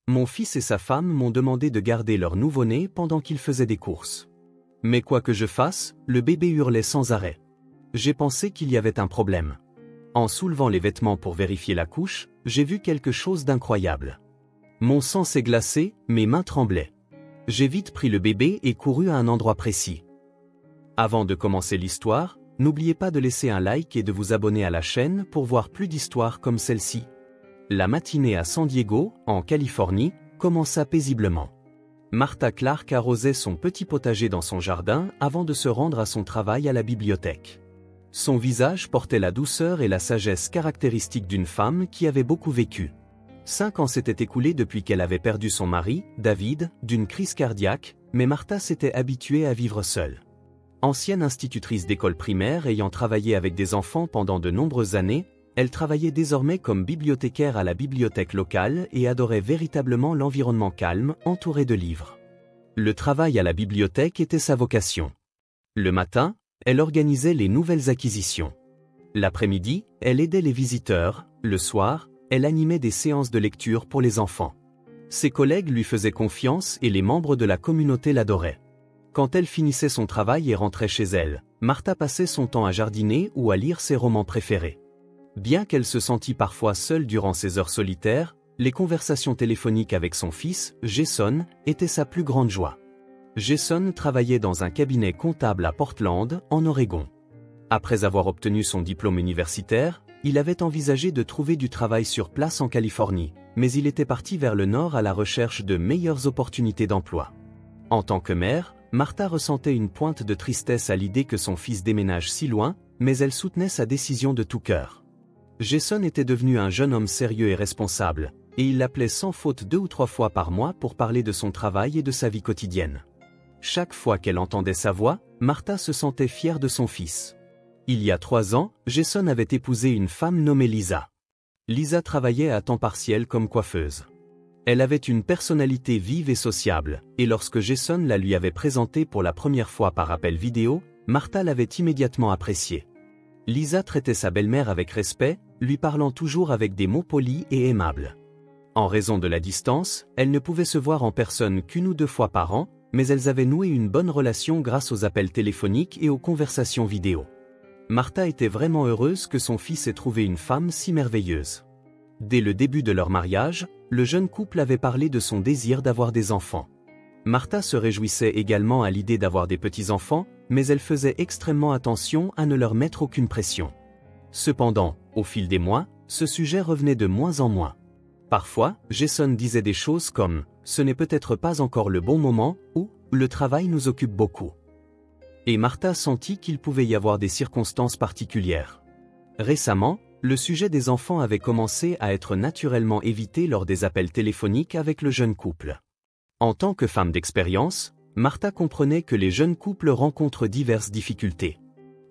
mon fils et sa femme m'ont demandé de garder leur nouveau-né pendant qu'ils faisaient des courses. Mais quoi que je fasse, le bébé hurlait sans arrêt. J'ai pensé qu'il y avait un problème. En soulevant les vêtements pour vérifier la couche, j'ai vu quelque chose d'incroyable. Mon sang s'est glacé, mes mains tremblaient. J'ai vite pris le bébé et couru à un endroit précis. Avant de commencer l'histoire, n'oubliez pas de laisser un like et de vous abonner à la chaîne pour voir plus d'histoires comme celle-ci. La matinée à San Diego, en Californie, commença paisiblement. Martha Clark arrosait son petit potager dans son jardin avant de se rendre à son travail à la bibliothèque. Son visage portait la douceur et la sagesse caractéristiques d'une femme qui avait beaucoup vécu. 5 ans s'étaient écoulés depuis qu'elle avait perdu son mari, David, d'une crise cardiaque, mais Martha s'était habituée à vivre seule. Ancienne institutrice d'école primaire ayant travaillé avec des enfants pendant de nombreuses années, elle travaillait désormais comme bibliothécaire à la bibliothèque locale et adorait véritablement l'environnement calme, entouré de livres. Le travail à la bibliothèque était sa vocation. Le matin, elle organisait les nouvelles acquisitions. L'après-midi, elle aidait les visiteurs, le soir, elle animait des séances de lecture pour les enfants. Ses collègues lui faisaient confiance et les membres de la communauté l'adoraient. Quand elle finissait son travail et rentrait chez elle, Martha passait son temps à jardiner ou à lire ses romans préférés. Bien qu'elle se sentît parfois seule durant ses heures solitaires, les conversations téléphoniques avec son fils, Jason, étaient sa plus grande joie. Jason travaillait dans un cabinet comptable à Portland, en Oregon. Après avoir obtenu son diplôme universitaire, il avait envisagé de trouver du travail sur place en Californie, mais il était parti vers le nord à la recherche de meilleures opportunités d'emploi. En tant que mère, Martha ressentait une pointe de tristesse à l'idée que son fils déménage si loin, mais elle soutenait sa décision de tout cœur. Jason était devenu un jeune homme sérieux et responsable, et il l'appelait sans faute 2 ou 3 fois par mois pour parler de son travail et de sa vie quotidienne. Chaque fois qu'elle entendait sa voix, Martha se sentait fière de son fils. Il y a 3 ans, Jason avait épousé une femme nommée Lisa. Lisa travaillait à temps partiel comme coiffeuse. Elle avait une personnalité vive et sociable, et lorsque Jason la lui avait présentée pour la première fois par appel vidéo, Martha l'avait immédiatement appréciée. Lisa traitait sa belle-mère avec respect, lui parlant toujours avec des mots polis et aimables. En raison de la distance, elles ne pouvaient se voir en personne qu'1 ou 2 fois par an, mais elles avaient noué une bonne relation grâce aux appels téléphoniques et aux conversations vidéo. Martha était vraiment heureuse que son fils ait trouvé une femme si merveilleuse. Dès le début de leur mariage, le jeune couple avait parlé de son désir d'avoir des enfants. Martha se réjouissait également à l'idée d'avoir des petits-enfants, mais elle faisait extrêmement attention à ne leur mettre aucune pression. Cependant, au fil des mois, ce sujet revenait de moins en moins. Parfois, Jason disait des choses comme « ce n'est peut-être pas encore le bon moment » ou « le travail nous occupe beaucoup ». Et Martha sentit qu'il pouvait y avoir des circonstances particulières. Récemment, le sujet des enfants avait commencé à être naturellement évité lors des appels téléphoniques avec le jeune couple. En tant que femme d'expérience, Martha comprenait que les jeunes couples rencontrent diverses difficultés.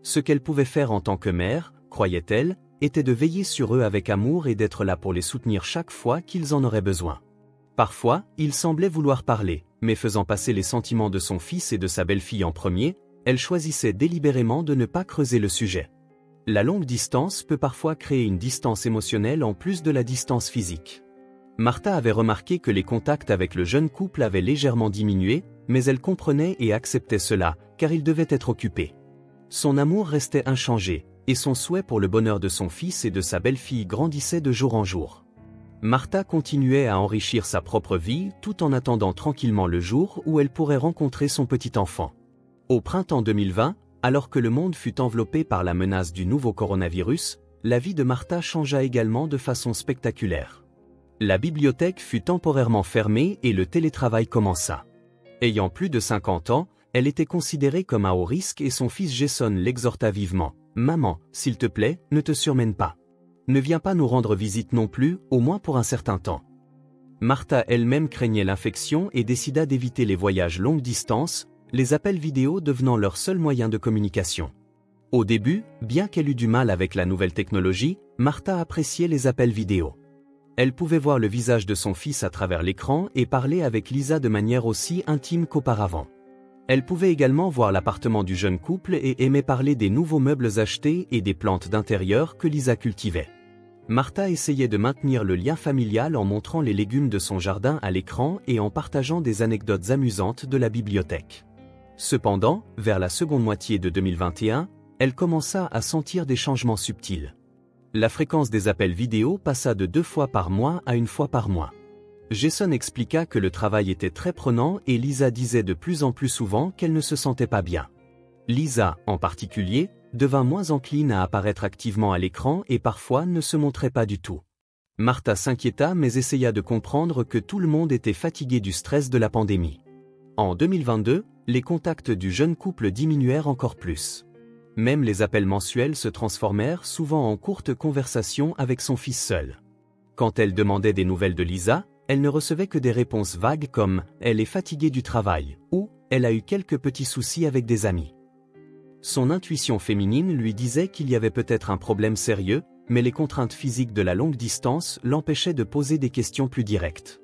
Ce qu'elle pouvait faire en tant que mère, croyait-elle, était de veiller sur eux avec amour et d'être là pour les soutenir chaque fois qu'ils en auraient besoin. Parfois, il semblait vouloir parler, mais faisant passer les sentiments de son fils et de sa belle-fille en premier, elle choisissait délibérément de ne pas creuser le sujet. La longue distance peut parfois créer une distance émotionnelle en plus de la distance physique. Martha avait remarqué que les contacts avec le jeune couple avaient légèrement diminué, mais elle comprenait et acceptait cela, car il devait être occupé. Son amour restait inchangé, et son souhait pour le bonheur de son fils et de sa belle-fille grandissait de jour en jour. Martha continuait à enrichir sa propre vie tout en attendant tranquillement le jour où elle pourrait rencontrer son petit enfant. Au printemps 2020, alors que le monde fut enveloppé par la menace du nouveau coronavirus, la vie de Martha changea également de façon spectaculaire. La bibliothèque fut temporairement fermée et le télétravail commença. Ayant plus de 50 ans, elle était considérée comme à haut risque et son fils Jason l'exhorta vivement. « Maman, s'il te plaît, ne te surmène pas. Ne viens pas nous rendre visite non plus, au moins pour un certain temps. » Martha elle-même craignait l'infection et décida d'éviter les voyages longue distance, les appels vidéo devenant leur seul moyen de communication. Au début, bien qu'elle eût du mal avec la nouvelle technologie, Martha appréciait les appels vidéo. Elle pouvait voir le visage de son fils à travers l'écran et parler avec Lisa de manière aussi intime qu'auparavant. Elle pouvait également voir l'appartement du jeune couple et aimait parler des nouveaux meubles achetés et des plantes d'intérieur que Lisa cultivait. Martha essayait de maintenir le lien familial en montrant les légumes de son jardin à l'écran et en partageant des anecdotes amusantes de la bibliothèque. Cependant, vers la seconde moitié de 2021, elle commença à sentir des changements subtils. La fréquence des appels vidéo passa de 2 fois par mois à 1 fois par mois. Jason expliqua que le travail était très prenant et Lisa disait de plus en plus souvent qu'elle ne se sentait pas bien. Lisa, en particulier, devint moins encline à apparaître activement à l'écran et parfois ne se montrait pas du tout. Martha s'inquiéta mais essaya de comprendre que tout le monde était fatigué du stress de la pandémie. En 2022, les contacts du jeune couple diminuèrent encore plus. Même les appels mensuels se transformèrent souvent en courtes conversations avec son fils seul. Quand elle demandait des nouvelles de Lisa, elle ne recevait que des réponses vagues comme « elle est fatiguée du travail » ou « elle a eu quelques petits soucis avec des amis ». Son intuition féminine lui disait qu'il y avait peut-être un problème sérieux, mais les contraintes physiques de la longue distance l'empêchaient de poser des questions plus directes.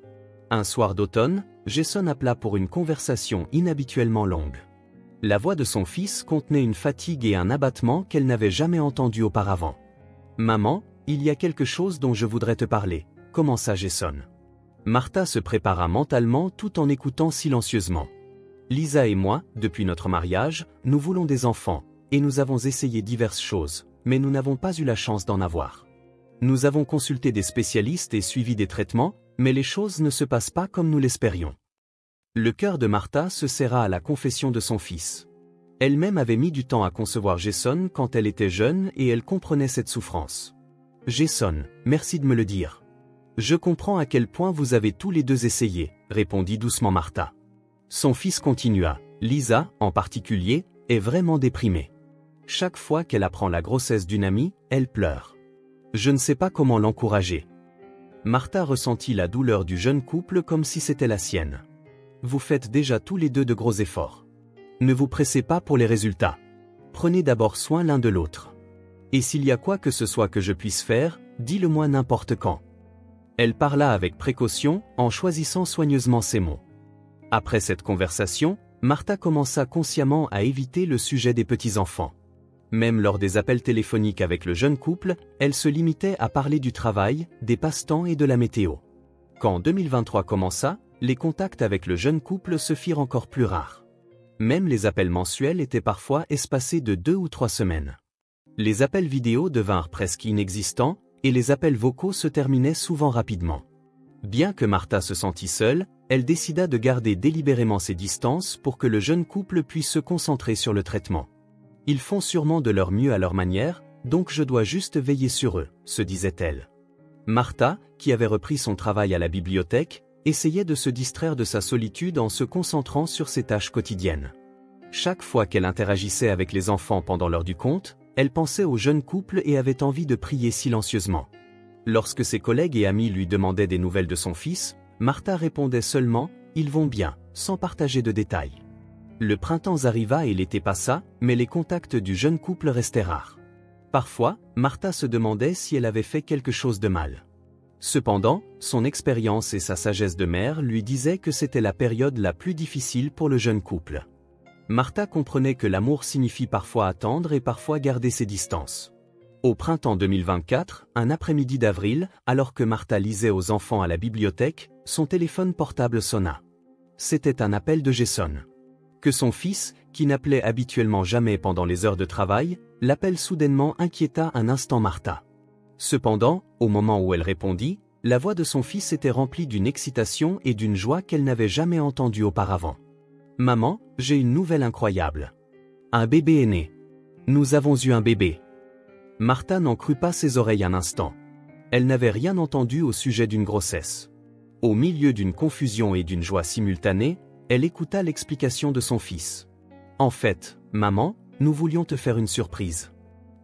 Un soir d'automne, Jason appela pour une conversation inhabituellement longue. La voix de son fils contenait une fatigue et un abattement qu'elle n'avait jamais entendu auparavant. « Maman, il y a quelque chose dont je voudrais te parler », commença Jason. Martha se prépara mentalement tout en écoutant silencieusement. Lisa et moi, depuis notre mariage, nous voulons des enfants, et nous avons essayé diverses choses, mais nous n'avons pas eu la chance d'en avoir. Nous avons consulté des spécialistes et suivi des traitements, mais les choses ne se passent pas comme nous l'espérions. Le cœur de Martha se serra à la confession de son fils. Elle-même avait mis du temps à concevoir Jason quand elle était jeune et elle comprenait cette souffrance. « Jason, merci de me le dire. Je comprends à quel point vous avez tous les deux essayé, » répondit doucement Martha. Son fils continua. Lisa, en particulier, est vraiment déprimée. Chaque fois qu'elle apprend la grossesse d'une amie, elle pleure. Je ne sais pas comment l'encourager. Martha ressentit la douleur du jeune couple comme si c'était la sienne. Vous faites déjà tous les deux de gros efforts. Ne vous pressez pas pour les résultats. Prenez d'abord soin l'un de l'autre. Et s'il y a quoi que ce soit que je puisse faire, dis-le-moi n'importe quand. Elle parla avec précaution, en choisissant soigneusement ses mots. Après cette conversation, Martha commença consciemment à éviter le sujet des petits-enfants. Même lors des appels téléphoniques avec le jeune couple, elle se limitait à parler du travail, des passe-temps et de la météo. Quand 2023 commença, les contacts avec le jeune couple se firent encore plus rares. Même les appels mensuels étaient parfois espacés de 2 ou 3 semaines. Les appels vidéo devinrent presque inexistants, et les appels vocaux se terminaient souvent rapidement. Bien que Martha se sentît seule, elle décida de garder délibérément ses distances pour que le jeune couple puisse se concentrer sur le traitement. Ils font sûrement de leur mieux à leur manière, donc je dois juste veiller sur eux, se disait-elle. Martha, qui avait repris son travail à la bibliothèque, essayait de se distraire de sa solitude en se concentrant sur ses tâches quotidiennes. Chaque fois qu'elle interagissait avec les enfants pendant l'heure du conte, elle pensait au jeune couple et avait envie de prier silencieusement. Lorsque ses collègues et amis lui demandaient des nouvelles de son fils, Martha répondait seulement « ils vont bien », sans partager de détails. Le printemps arriva et l'été passa, mais les contacts du jeune couple restaient rares. Parfois, Martha se demandait si elle avait fait quelque chose de mal. Cependant, son expérience et sa sagesse de mère lui disaient que c'était la période la plus difficile pour le jeune couple. Martha comprenait que l'amour signifie parfois attendre et parfois garder ses distances. Au printemps 2024, un après-midi d'avril, alors que Martha lisait aux enfants à la bibliothèque, son téléphone portable sonna. C'était un appel de Jason. Que son fils, qui n'appelait habituellement jamais pendant les heures de travail, l'appel soudainement inquiéta un instant Martha. Cependant, au moment où elle répondit, la voix de son fils était remplie d'une excitation et d'une joie qu'elle n'avait jamais entendue auparavant. « Maman, j'ai une nouvelle incroyable. Un bébé est né. Nous avons eu un bébé. » Martha n'en crut pas ses oreilles un instant. Elle n'avait rien entendu au sujet d'une grossesse. Au milieu d'une confusion et d'une joie simultanée, elle écouta l'explication de son fils. « En fait, maman, nous voulions te faire une surprise.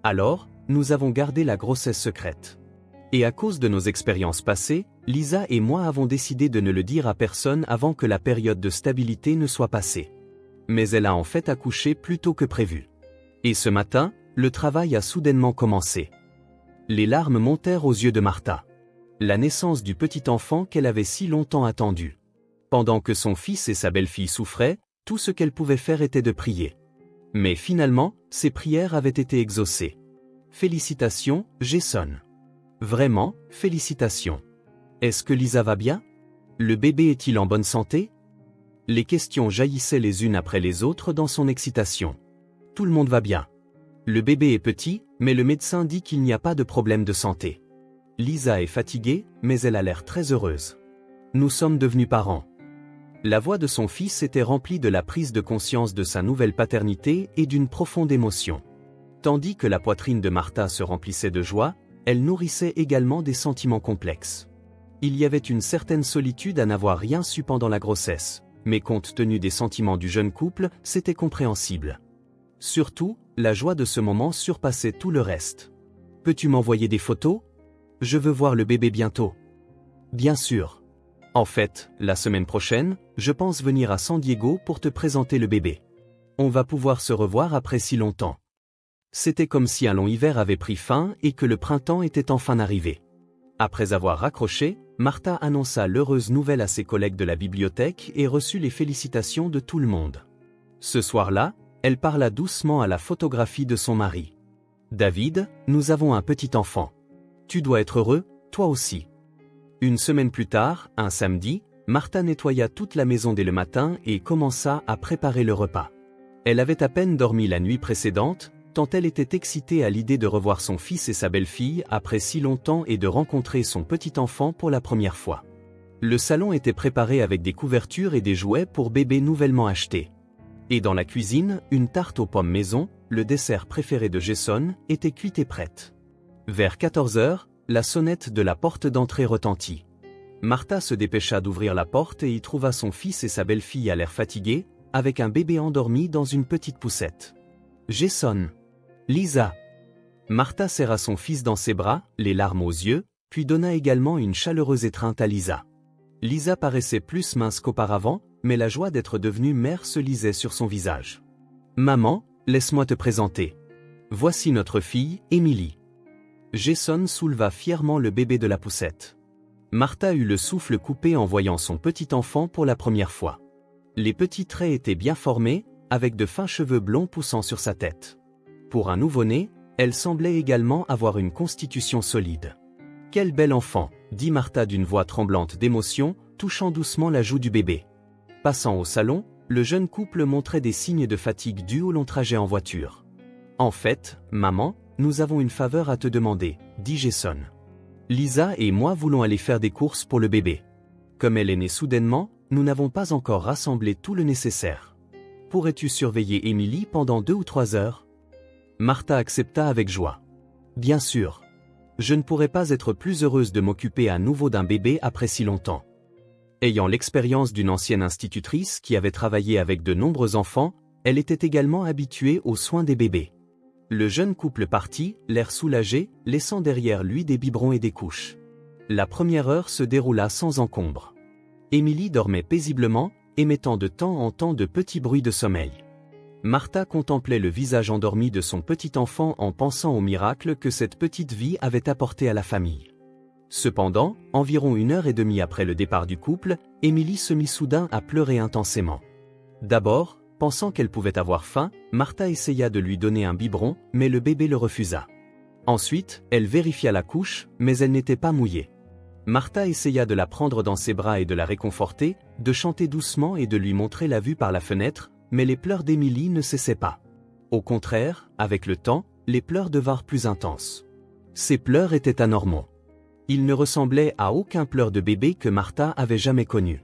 Alors, nous avons gardé la grossesse secrète. Et à cause de nos expériences passées, Lisa et moi avons décidé de ne le dire à personne avant que la période de stabilité ne soit passée. Mais elle a en fait accouché plus tôt que prévu. Et ce matin, le travail a soudainement commencé. » Les larmes montèrent aux yeux de Martha. La naissance du petit enfant qu'elle avait si longtemps attendu. Pendant que son fils et sa belle-fille souffraient, tout ce qu'elle pouvait faire était de prier. Mais finalement, ses prières avaient été exaucées. Félicitations, Jason. Vraiment, félicitations. Est-ce que Lisa va bien? Le bébé est-il en bonne santé? Les questions jaillissaient les unes après les autres dans son excitation. Tout le monde va bien. Le bébé est petit, mais le médecin dit qu'il n'y a pas de problème de santé. Lisa est fatiguée, mais elle a l'air très heureuse. Nous sommes devenus parents. La voix de son fils était remplie de la prise de conscience de sa nouvelle paternité et d'une profonde émotion. Tandis que la poitrine de Martha se remplissait de joie, elle nourrissait également des sentiments complexes. Il y avait une certaine solitude à n'avoir rien su pendant la grossesse, mais compte tenu des sentiments du jeune couple, c'était compréhensible. Surtout, la joie de ce moment surpassait tout le reste. « Peux-tu m'envoyer des photos? Je veux voir le bébé bientôt. » Bien sûr. En fait, la semaine prochaine, je pense venir à San Diego pour te présenter le bébé. On va pouvoir se revoir après si longtemps. C'était comme si un long hiver avait pris fin et que le printemps était enfin arrivé. Après avoir raccroché, Martha annonça l'heureuse nouvelle à ses collègues de la bibliothèque et reçut les félicitations de tout le monde. Ce soir-là, elle parla doucement à la photographie de son mari. « David, nous avons un petit enfant. Tu dois être heureux, toi aussi. » Une semaine plus tard, un samedi, Martha nettoya toute la maison dès le matin et commença à préparer le repas. Elle avait à peine dormi la nuit précédente, tant elle était excitée à l'idée de revoir son fils et sa belle-fille après si longtemps et de rencontrer son petit enfant pour la première fois. Le salon était préparé avec des couvertures et des jouets pour bébé nouvellement achetés. Et dans la cuisine, une tarte aux pommes maison, le dessert préféré de Jason, était cuite et prête. Vers 14 h, la sonnette de la porte d'entrée retentit. Martha se dépêcha d'ouvrir la porte et y trouva son fils et sa belle-fille à l'air fatigués, avec un bébé endormi dans une petite poussette. Jason. Lisa. Martha serra son fils dans ses bras, les larmes aux yeux, puis donna également une chaleureuse étreinte à Lisa. Lisa paraissait plus mince qu'auparavant, mais la joie d'être devenue mère se lisait sur son visage. « Maman, laisse-moi te présenter. Voici notre fille, Emily. » Jason souleva fièrement le bébé de la poussette. Martha eut le souffle coupé en voyant son petit enfant pour la première fois. Les petits traits étaient bien formés, avec de fins cheveux blonds poussant sur sa tête. Pour un nouveau-né, elle semblait également avoir une constitution solide. « Quel bel enfant !» dit Martha d'une voix tremblante d'émotion, touchant doucement la joue du bébé. Passant au salon, le jeune couple montrait des signes de fatigue dus au long trajet en voiture. « En fait, maman, nous avons une faveur à te demander, » dit Jason. « Lisa et moi voulons aller faire des courses pour le bébé. Comme elle est née soudainement, nous n'avons pas encore rassemblé tout le nécessaire. Pourrais-tu surveiller Emily pendant 2 ou 3 heures? » Martha accepta avec joie. « Bien sûr. Je ne pourrais pas être plus heureuse de m'occuper à nouveau d'un bébé après si longtemps. » Ayant l'expérience d'une ancienne institutrice qui avait travaillé avec de nombreux enfants, elle était également habituée aux soins des bébés. Le jeune couple partit, l'air soulagé, laissant derrière lui des biberons et des couches. La première heure se déroula sans encombre. Emily dormait paisiblement, émettant de temps en temps de petits bruits de sommeil. Martha contemplait le visage endormi de son petit enfant en pensant au miracle que cette petite vie avait apporté à la famille. Cependant, environ 1h30 après le départ du couple, Emily se mit soudain à pleurer intensément. D'abord, pensant qu'elle pouvait avoir faim, Martha essaya de lui donner un biberon, mais le bébé le refusa. Ensuite, elle vérifia la couche, mais elle n'était pas mouillée. Martha essaya de la prendre dans ses bras et de la réconforter, de chanter doucement et de lui montrer la vue par la fenêtre, mais les pleurs d'Emily ne cessaient pas. Au contraire, avec le temps, les pleurs devinrent plus intenses. Ces pleurs étaient anormaux. Ils ne ressemblaient à aucun pleur de bébé que Martha avait jamais connu.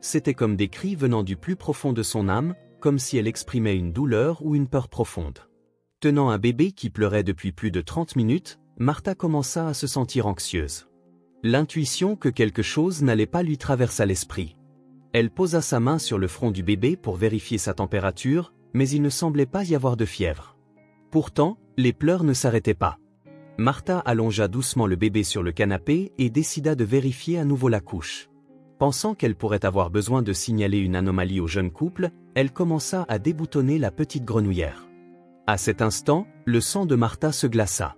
C'étaient comme des cris venant du plus profond de son âme, comme si elle exprimait une douleur ou une peur profonde. Tenant un bébé qui pleurait depuis plus de 30 minutes, Martha commença à se sentir anxieuse. L'intuition que quelque chose n'allait pas lui traversa l'esprit. Elle posa sa main sur le front du bébé pour vérifier sa température, mais il ne semblait pas y avoir de fièvre. Pourtant, les pleurs ne s'arrêtaient pas. Martha allongea doucement le bébé sur le canapé et décida de vérifier à nouveau la couche. Pensant qu'elle pourrait avoir besoin de signaler une anomalie au jeune couple, elle commença à déboutonner la petite grenouillère. À cet instant, le sang de Martha se glaça.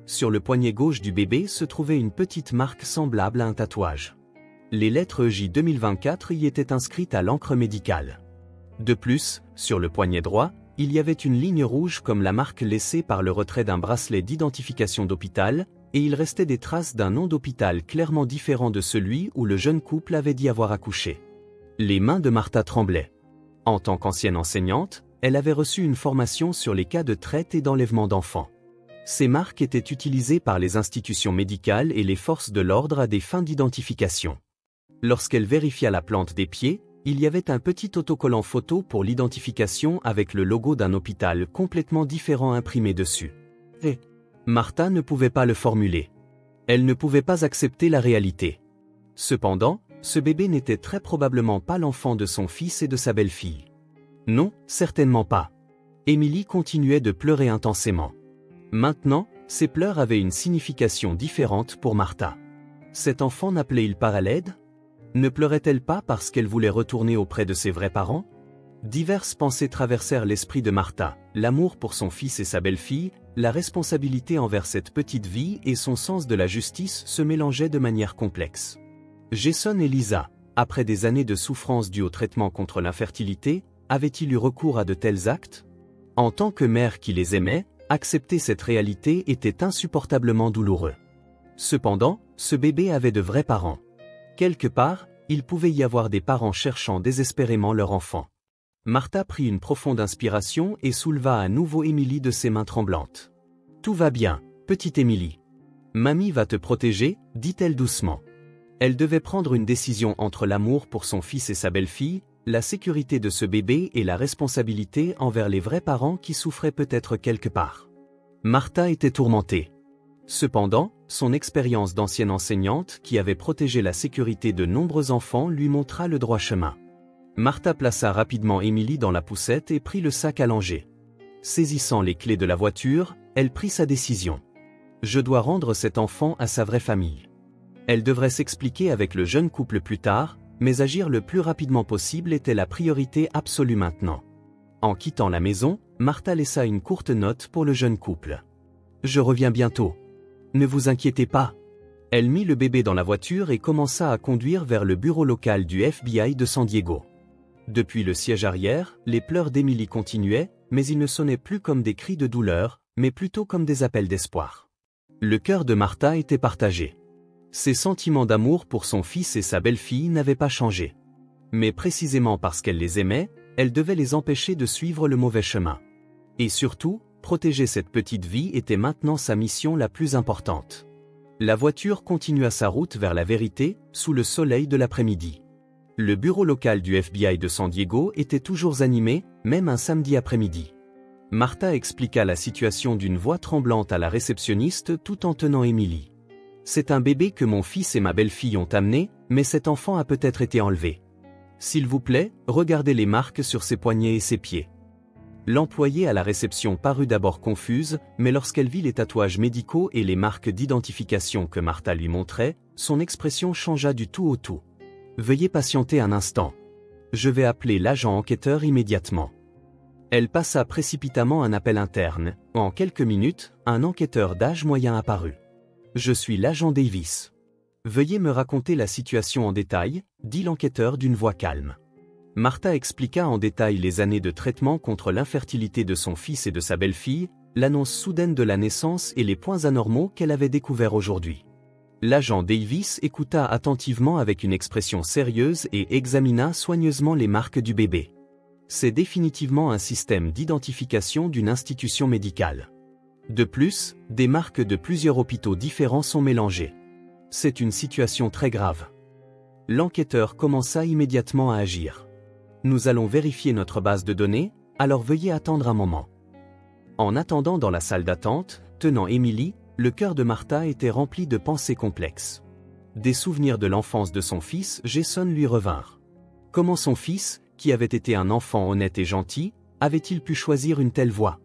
Sur le poignet gauche du bébé se trouvait une petite marque semblable à un tatouage. Les lettres J 2024 y étaient inscrites à l'encre médicale. De plus, sur le poignet droit, il y avait une ligne rouge comme la marque laissée par le retrait d'un bracelet d'identification d'hôpital, et il restait des traces d'un nom d'hôpital clairement différent de celui où le jeune couple avait dit avoir accouché. Les mains de Martha tremblaient. En tant qu'ancienne enseignante, elle avait reçu une formation sur les cas de traite et d'enlèvement d'enfants. Ces marques étaient utilisées par les institutions médicales et les forces de l'ordre à des fins d'identification. Lorsqu'elle vérifia la plante des pieds, il y avait un petit autocollant photo pour l'identification avec le logo d'un hôpital complètement différent imprimé dessus. Et Martha ne pouvait pas le formuler. Elle ne pouvait pas accepter la réalité. Cependant, ce bébé n'était très probablement pas l'enfant de son fils et de sa belle-fille. Non, certainement pas. Émilie continuait de pleurer intensément. Maintenant, ses pleurs avaient une signification différente pour Martha. Cet enfant n'appelait-il pas à l'aide? Ne pleurait-elle pas parce qu'elle voulait retourner auprès de ses vrais parents? Diverses pensées traversèrent l'esprit de Martha, l'amour pour son fils et sa belle-fille, la responsabilité envers cette petite vie et son sens de la justice se mélangeaient de manière complexe. Jason et Lisa, après des années de souffrance dues au traitement contre l'infertilité, avaient-ils eu recours à de tels actes? En tant que mère qui les aimait, accepter cette réalité était insupportablement douloureux. Cependant, ce bébé avait de vrais parents. Quelque part, il pouvait y avoir des parents cherchant désespérément leur enfant. Martha prit une profonde inspiration et souleva à nouveau Émilie de ses mains tremblantes. « Tout va bien, petite Émilie. Mamie va te protéger, dit-elle doucement. Elle devait prendre une décision entre l'amour pour son fils et sa belle-fille, la sécurité de ce bébé et la responsabilité envers les vrais parents qui souffraient peut-être quelque part. Martha était tourmentée. Cependant, son expérience d'ancienne enseignante qui avait protégé la sécurité de nombreux enfants lui montra le droit chemin. Martha plaça rapidement Émilie dans la poussette et prit le sac à langer. Saisissant les clés de la voiture, elle prit sa décision. Je dois rendre cet enfant à sa vraie famille. Elle devrait s'expliquer avec le jeune couple plus tard, mais agir le plus rapidement possible était la priorité absolue maintenant. En quittant la maison, Martha laissa une courte note pour le jeune couple. Je reviens bientôt. Ne vous inquiétez pas. Elle mit le bébé dans la voiture et commença à conduire vers le bureau local du FBI de San Diego. Depuis le siège arrière, les pleurs d'Émilie continuaient, mais ils ne sonnaient plus comme des cris de douleur, mais plutôt comme des appels d'espoir. Le cœur de Martha était partagé. Ses sentiments d'amour pour son fils et sa belle-fille n'avaient pas changé. Mais précisément parce qu'elle les aimait, elle devait les empêcher de suivre le mauvais chemin. Et surtout, protéger cette petite vie était maintenant sa mission la plus importante. La voiture continua sa route vers la vérité, sous le soleil de l'après-midi. Le bureau local du FBI de San Diego était toujours animé, même un samedi après-midi. Martha expliqua la situation d'une voix tremblante à la réceptionniste tout en tenant Émilie. « C'est un bébé que mon fils et ma belle-fille ont amené, mais cet enfant a peut-être été enlevé. S'il vous plaît, regardez les marques sur ses poignets et ses pieds. » L'employée à la réception parut d'abord confuse, mais lorsqu'elle vit les tatouages médicaux et les marques d'identification que Martha lui montrait, son expression changea du tout au tout. « Veuillez patienter un instant. Je vais appeler l'agent enquêteur immédiatement. » Elle passa précipitamment un appel interne. En quelques minutes, un enquêteur d'âge moyen apparut. « Je suis l'agent Davis. Veuillez me raconter la situation en détail, » dit l'enquêteur d'une voix calme. Martha expliqua en détail les années de traitement contre l'infertilité de son fils et de sa belle-fille, l'annonce soudaine de la naissance et les points anormaux qu'elle avait découverts aujourd'hui. L'agent Davis écouta attentivement avec une expression sérieuse et examina soigneusement les marques du bébé. C'est définitivement un système d'identification d'une institution médicale. De plus, des marques de plusieurs hôpitaux différents sont mélangées. C'est une situation très grave. L'enquêteur commença immédiatement à agir. Nous allons vérifier notre base de données, alors veuillez attendre un moment. En attendant dans la salle d'attente, tenant Émilie, le cœur de Martha était rempli de pensées complexes. Des souvenirs de l'enfance de son fils Jason lui revinrent. Comment son fils, qui avait été un enfant honnête et gentil, avait-il pu choisir une telle voie?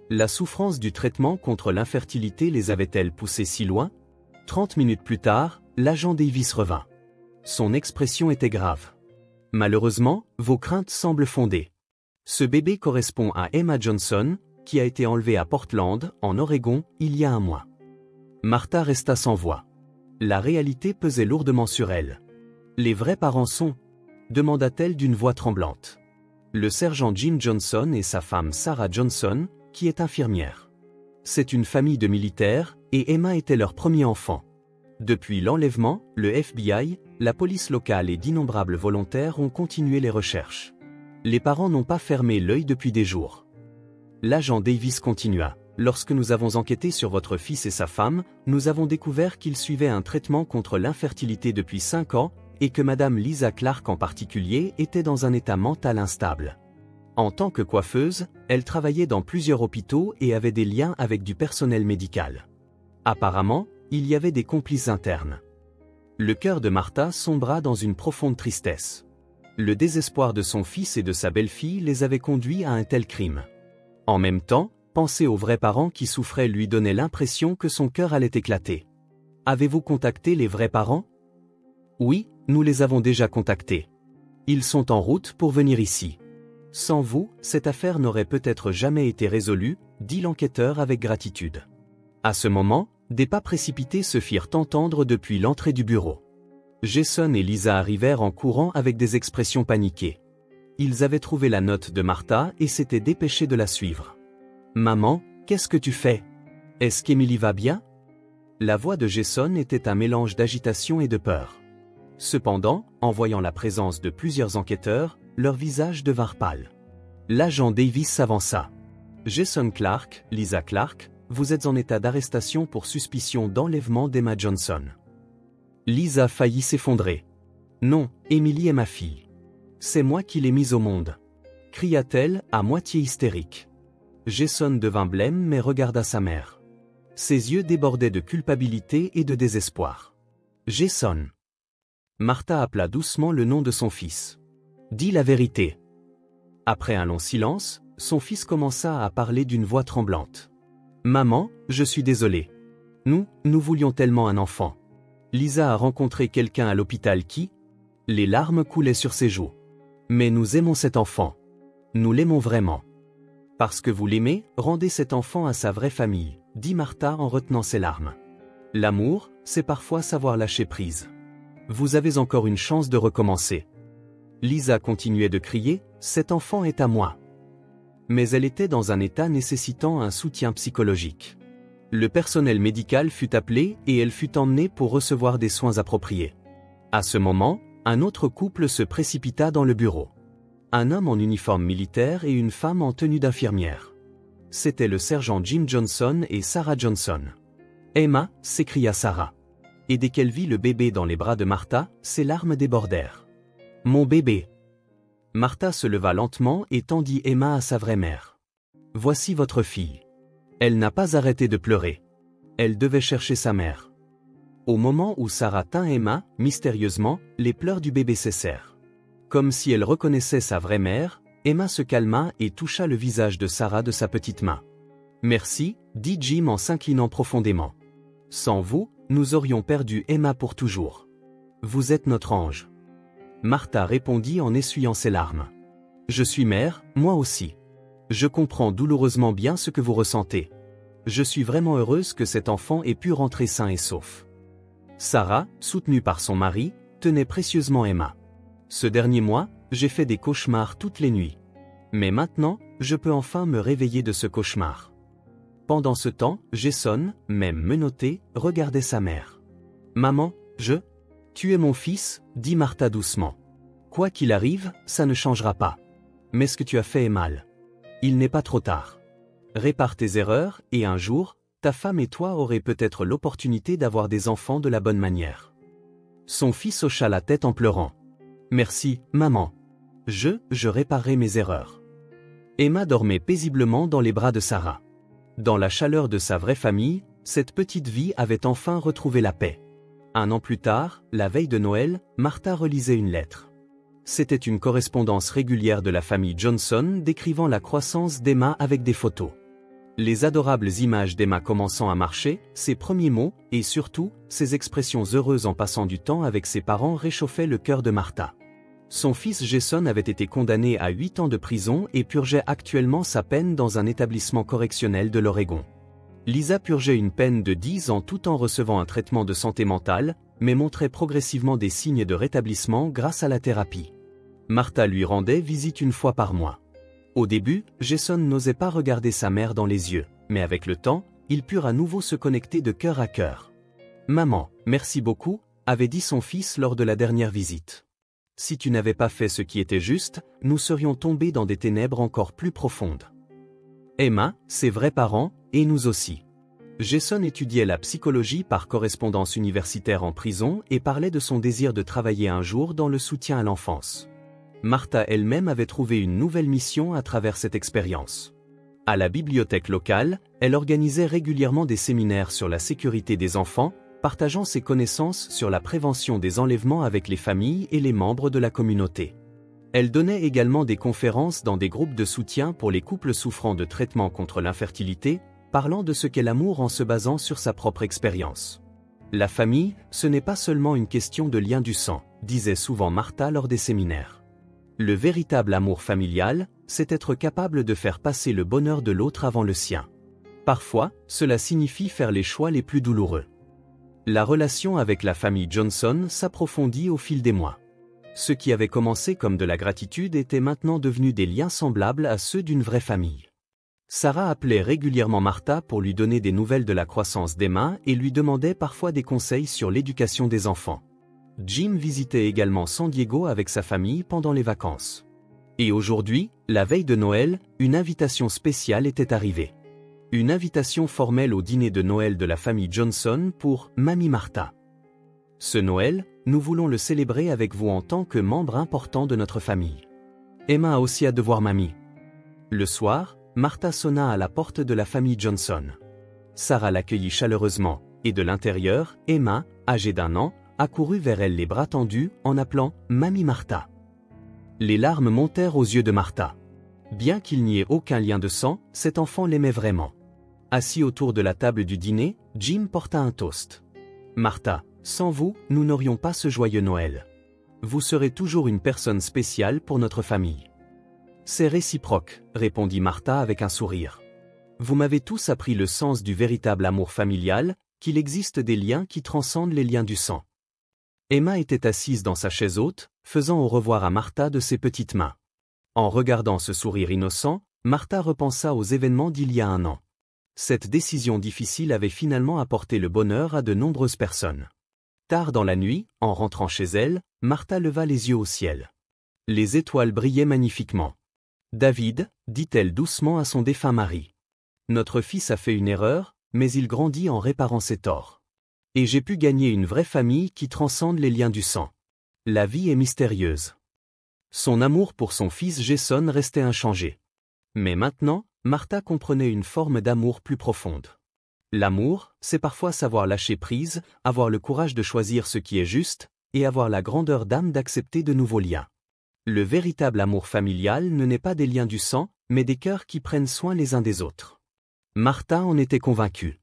La souffrance du traitement contre l'infertilité les avait-elle poussés si loin? 30 minutes plus tard, l'agent Davis revint. Son expression était grave. Malheureusement, vos craintes semblent fondées. Ce bébé correspond à Emma Johnson, qui a été enlevée à Portland, en Oregon, il y a un mois. Martha resta sans voix. La réalité pesait lourdement sur elle. Les vrais parents sont? Demanda-t-elle d'une voix tremblante. Le sergent Jim Johnson et sa femme Sarah Johnson, qui est infirmière. C'est une famille de militaires, et Emma était leur premier enfant. Depuis l'enlèvement, le FBI, la police locale et d'innombrables volontaires ont continué les recherches. Les parents n'ont pas fermé l'œil depuis des jours. L'agent Davis continua. Lorsque nous avons enquêté sur votre fils et sa femme, nous avons découvert qu'ils suivaient un traitement contre l'infertilité depuis 5 ans et que Madame Lisa Clark en particulier était dans un état mental instable. En tant que coiffeuse, elle travaillait dans plusieurs hôpitaux et avait des liens avec du personnel médical. Apparemment, il y avait des complices internes. Le cœur de Martha sombra dans une profonde tristesse. Le désespoir de son fils et de sa belle-fille les avait conduits à un tel crime. En même temps, penser aux vrais parents qui souffraient lui donnait l'impression que son cœur allait éclater. Avez-vous contacté les vrais parents? Oui, nous les avons déjà contactés. Ils sont en route pour venir ici. Sans vous, cette affaire n'aurait peut-être jamais été résolue, dit l'enquêteur avec gratitude. À ce moment, des pas précipités se firent entendre depuis l'entrée du bureau. Jason et Lisa arrivèrent en courant avec des expressions paniquées. Ils avaient trouvé la note de Martha et s'étaient dépêchés de la suivre. « Maman, qu'est-ce que tu fais? Est-ce qu'Emily va bien ?» La voix de Jason était un mélange d'agitation et de peur. Cependant, en voyant la présence de plusieurs enquêteurs, leurs visages devinrent pâles. L'agent Davis s'avança. « Jason Clark, Lisa Clark, vous êtes en état d'arrestation pour suspicion d'enlèvement d'Emma Johnson. » Lisa faillit s'effondrer. « Non, Emily est ma fille. C'est moi qui l'ai mise au monde. » cria-t-elle, à moitié hystérique. Jason devint blême mais regarda sa mère. Ses yeux débordaient de culpabilité et de désespoir. « Jason. » Martha appela doucement le nom de son fils. « Dis la vérité. » Après un long silence, son fils commença à parler d'une voix tremblante. « Maman, je suis désolé. Nous voulions tellement un enfant. Lisa a rencontré quelqu'un à l'hôpital qui... » Les larmes coulaient sur ses joues. « Mais nous aimons cet enfant. Nous l'aimons vraiment. » Parce que vous l'aimez, rendez cet enfant à sa vraie famille, dit Martha en retenant ses larmes. L'amour, c'est parfois savoir lâcher prise. Vous avez encore une chance de recommencer. Lisa continuait de crier, cet enfant est à moi. Mais elle était dans un état nécessitant un soutien psychologique. Le personnel médical fut appelé et elle fut emmenée pour recevoir des soins appropriés. À ce moment, un autre couple se précipita dans le bureau. Un homme en uniforme militaire et une femme en tenue d'infirmière. C'était le sergent Jim Johnson et Sarah Johnson. « Emma » s'écria Sarah. Et dès qu'elle vit le bébé dans les bras de Martha, ses larmes débordèrent. « Mon bébé !» Martha se leva lentement et tendit Emma à sa vraie mère. « Voici votre fille. » Elle n'a pas arrêté de pleurer. Elle devait chercher sa mère. Au moment où Sarah tint Emma, mystérieusement, les pleurs du bébé cessèrent. Comme si elle reconnaissait sa vraie mère, Emma se calma et toucha le visage de Sarah de sa petite main. « Merci, » dit Jim en s'inclinant profondément. « Sans vous, nous aurions perdu Emma pour toujours. Vous êtes notre ange. » Martha répondit en essuyant ses larmes. « Je suis mère, moi aussi. Je comprends douloureusement bien ce que vous ressentez. Je suis vraiment heureuse que cet enfant ait pu rentrer sain et sauf. » Sarah, soutenue par son mari, tenait précieusement Emma. « Ce dernier mois, j'ai fait des cauchemars toutes les nuits. Mais maintenant, je peux enfin me réveiller de ce cauchemar. » Pendant ce temps, Jason, même menotté, regardait sa mère. « Maman, tu es mon fils, » dit Martha doucement. « Quoi qu'il arrive, ça ne changera pas. Mais ce que tu as fait est mal. Il n'est pas trop tard. Répare tes erreurs, et un jour, ta femme et toi aurez peut-être l'opportunité d'avoir des enfants de la bonne manière. » Son fils hocha la tête en pleurant. « Merci, maman. Je réparerai mes erreurs. » Emma dormait paisiblement dans les bras de Sarah. Dans la chaleur de sa vraie famille, cette petite vie avait enfin retrouvé la paix. Un an plus tard, la veille de Noël, Martha relisait une lettre. C'était une correspondance régulière de la famille Johnson décrivant la croissance d'Emma avec des photos. Les adorables images d'Emma commençant à marcher, ses premiers mots, et surtout, ses expressions heureuses en passant du temps avec ses parents réchauffaient le cœur de Martha. Son fils Jason avait été condamné à 8 ans de prison et purgeait actuellement sa peine dans un établissement correctionnel de l'Oregon. Lisa purgeait une peine de 10 ans tout en recevant un traitement de santé mentale, mais montrait progressivement des signes de rétablissement grâce à la thérapie. Martha lui rendait visite une fois par mois. Au début, Jason n'osait pas regarder sa mère dans les yeux, mais avec le temps, ils purent à nouveau se connecter de cœur à cœur. « Maman, merci beaucoup », avait dit son fils lors de la dernière visite. « Si tu n'avais pas fait ce qui était juste, nous serions tombés dans des ténèbres encore plus profondes. » Emma, ses vrais parents, et nous aussi. Jason étudiait la psychologie par correspondance universitaire en prison et parlait de son désir de travailler un jour dans le soutien à l'enfance. Martha elle-même avait trouvé une nouvelle mission à travers cette expérience. À la bibliothèque locale, elle organisait régulièrement des séminaires sur la sécurité des enfants, partageant ses connaissances sur la prévention des enlèvements avec les familles et les membres de la communauté. Elle donnait également des conférences dans des groupes de soutien pour les couples souffrant de traitements contre l'infertilité, parlant de ce qu'est l'amour en se basant sur sa propre expérience. La famille, ce n'est pas seulement une question de lien du sang, disait souvent Martha lors des séminaires. Le véritable amour familial, c'est être capable de faire passer le bonheur de l'autre avant le sien. Parfois, cela signifie faire les choix les plus douloureux. La relation avec la famille Johnson s'approfondit au fil des mois. Ce qui avait commencé comme de la gratitude était maintenant devenu des liens semblables à ceux d'une vraie famille. Sarah appelait régulièrement Martha pour lui donner des nouvelles de la croissance d'Emma et lui demandait parfois des conseils sur l'éducation des enfants. Jim visitait également San Diego avec sa famille pendant les vacances. Et aujourd'hui, la veille de Noël, une invitation spéciale était arrivée. Une invitation formelle au dîner de Noël de la famille Johnson pour Mamie Martha. Ce Noël, nous voulons le célébrer avec vous en tant que membre important de notre famille. Emma a aussi hâte de voir Mamie. Le soir, Martha sonna à la porte de la famille Johnson. Sarah l'accueillit chaleureusement, et de l'intérieur, Emma, âgée d'1 an, accourut vers elle les bras tendus en appelant « Mamie Martha ». Les larmes montèrent aux yeux de Martha. Bien qu'il n'y ait aucun lien de sang, cet enfant l'aimait vraiment. Assis autour de la table du dîner, Jim porta un toast. « Martha, sans vous, nous n'aurions pas ce joyeux Noël. Vous serez toujours une personne spéciale pour notre famille. » « C'est réciproque, » répondit Martha avec un sourire. « Vous m'avez tous appris le sens du véritable amour familial, qu'il existe des liens qui transcendent les liens du sang. » Emma était assise dans sa chaise haute, faisant au revoir à Martha de ses petites mains. En regardant ce sourire innocent, Martha repensa aux événements d'il y a 1 an. Cette décision difficile avait finalement apporté le bonheur à de nombreuses personnes. Tard dans la nuit, en rentrant chez elle, Martha leva les yeux au ciel. Les étoiles brillaient magnifiquement. « David, dit-elle doucement à son défunt mari. Notre fils a fait une erreur, mais il grandit en réparant ses torts. Et j'ai pu gagner une vraie famille qui transcende les liens du sang. La vie est mystérieuse. » Son amour pour son fils Jason restait inchangé. Mais maintenant, Martha comprenait une forme d'amour plus profonde. L'amour, c'est parfois savoir lâcher prise, avoir le courage de choisir ce qui est juste, et avoir la grandeur d'âme d'accepter de nouveaux liens. Le véritable amour familial ne naît pas des liens du sang, mais des cœurs qui prennent soin les uns des autres. Martha en était convaincue.